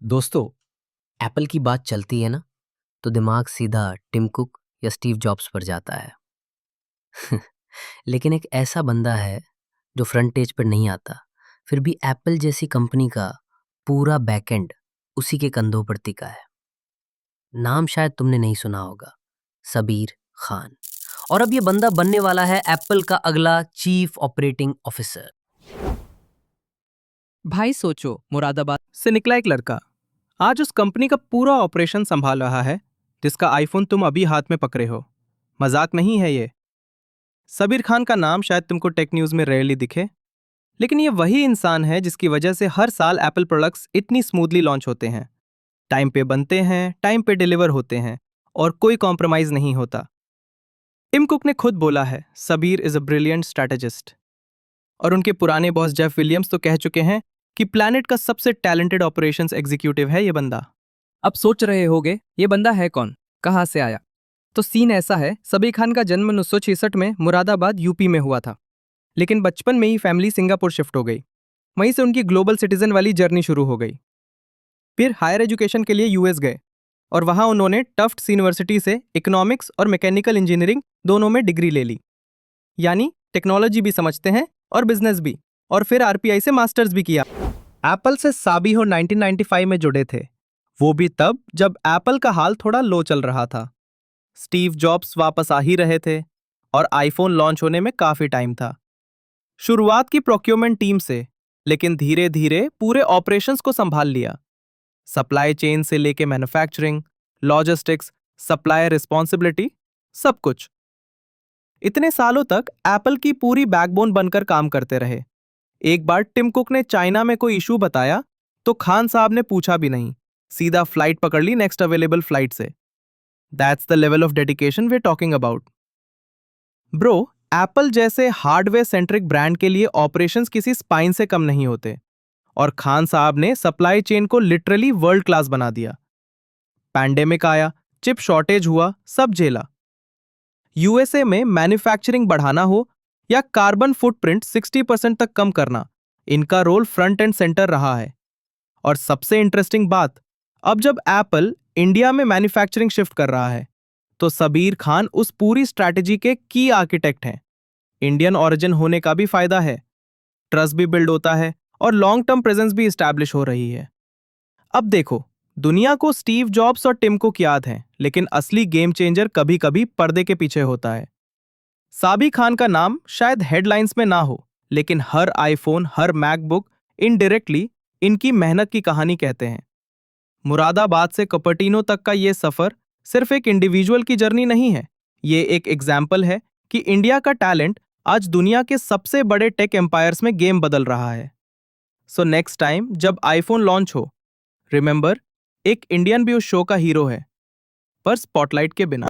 दोस्तों, एप्पल की बात चलती है ना, तो दिमाग सीधा टिम कुक या स्टीव जॉब्स पर जाता है। लेकिन एक ऐसा बंदा है जो फ्रंट पेज पर नहीं आता, फिर भी एप्पल जैसी कंपनी का पूरा बैकएंड उसी के कंधों पर टिका है। नाम शायद तुमने नहीं सुना होगा, सबीर खान। और अब ये बंदा बनने वाला है एप्पल का अगला चीफ ऑपरेटिंग ऑफिसर। भाई सोचो, मुरादाबाद से निकला एक लड़का आज उस कंपनी का पूरा ऑपरेशन संभाल रहा है जिसका आईफोन तुम अभी हाथ में पकड़े हो। मजाक नहीं है ये। सबीर खान का नाम शायद तुमको टेक न्यूज़ में रेयरली दिखे, लेकिन ये वही इंसान है जिसकी वजह से हर साल एप्पल प्रोडक्ट्स इतनी स्मूथली लॉन्च होते हैं, टाइम पे बनते हैं, टाइम पे डिलीवर होते हैं और कोई कॉम्प्रोमाइज नहीं होता। टिम कुक ने खुद बोला है Sabir is a brilliant strategist, और उनके पुराने बॉस जेफ विलियम्स तो कह चुके हैं कि प्लैनेट का सबसे टैलेंटेड ऑपरेशंस एग्जीक्यूटिव है ये बंदा। अब सोच रहे होगे ये बंदा है कौन, कहाँ से आया। तो सीन ऐसा है, सबीर खान का जन्म 1966 में मुरादाबाद यूपी में हुआ था, लेकिन बचपन में ही फैमिली सिंगापुर शिफ्ट हो गई। वहीं से उनकी ग्लोबल सिटीजन वाली जर्नी शुरू हो गई। फिर हायर एजुकेशन के लिए यूएस गए और वहाँ उन्होंने टफ्ट्स यूनिवर्सिटी से इकोनॉमिक्स और मैकेनिकल इंजीनियरिंग दोनों में डिग्री ले ली, यानी टेक्नोलॉजी भी समझते हैं और बिजनेस भी। और फिर आरपीआई से मास्टर्स भी किया। एप्पल से साबिहो 1995 में जुड़े थे, वो भी तब जब एप्पल का हाल थोड़ा लो चल रहा था। स्टीव जॉब्स वापस आ ही रहे थे और आईफोन लॉन्च होने में काफी टाइम था। शुरुआत की प्रोक्योरमेंट टीम से, लेकिन धीरे धीरे पूरे ऑपरेशंस को संभाल लिया। सप्लाई चेन से लेके मैन्युफैक्चरिंग, लॉजिस्टिक्स, सप्लायर रिस्पॉन्सिबिलिटी, सब कुछ। इतने सालों तक एप्पल की पूरी बैकबोन बनकर काम करते रहे। एक बार टिम कुक ने चाइना में कोई इशू बताया तो खान साहब ने पूछा भी नहीं, सीधा फ्लाइट पकड़ ली नेक्स्ट अवेलेबल फ्लाइट से। That's the level of dedication we are talking about. Bro, Apple जैसे हार्डवेयर सेंट्रिक ब्रांड के लिए ऑपरेशंस किसी स्पाइन से कम नहीं होते, और खान साहब ने सप्लाई चेन को लिटरली वर्ल्ड क्लास बना दिया। पैंडेमिक आया, चिप शॉर्टेज हुआ, सब झेला। यूएसए में मैन्युफैक्चरिंग बढ़ाना हो या कार्बन फुटप्रिंट 60% तक कम करना, इनका रोल फ्रंट एंड सेंटर रहा है। और सबसे इंटरेस्टिंग बात, अब जब एप्पल इंडिया में मैन्युफैक्चरिंग शिफ्ट कर रहा है तो सबीर खान उस पूरी स्ट्रैटेजी के की आर्किटेक्ट हैं। इंडियन ओरिजिन होने का भी फायदा है, ट्रस्ट भी बिल्ड होता है और लॉन्ग टर्म प्रेजेंस भी स्टैब्लिश हो रही है। अब देखो, दुनिया को स्टीव जॉब्स और टिम कुक याद हैं, लेकिन असली गेम चेंजर कभी कभी पर्दे के पीछे होता है। साबिर खान का नाम शायद हेडलाइंस में ना हो, लेकिन हर आईफोन, हर मैकबुक इनडायरेक्टली इनकी मेहनत की कहानी कहते हैं। मुरादाबाद से कपर्टिनो तक का ये सफर सिर्फ एक इंडिविजुअल की जर्नी नहीं है, ये एक एग्जाम्पल है कि इंडिया का टैलेंट आज दुनिया के सबसे बड़े टेक एम्पायर्स में गेम बदल रहा है। सो नेक्स्ट टाइम जब आईफोन लॉन्च हो, रिमेंबर, एक इंडियन भी उस शो का हीरो है, पर स्पॉटलाइट के बिना।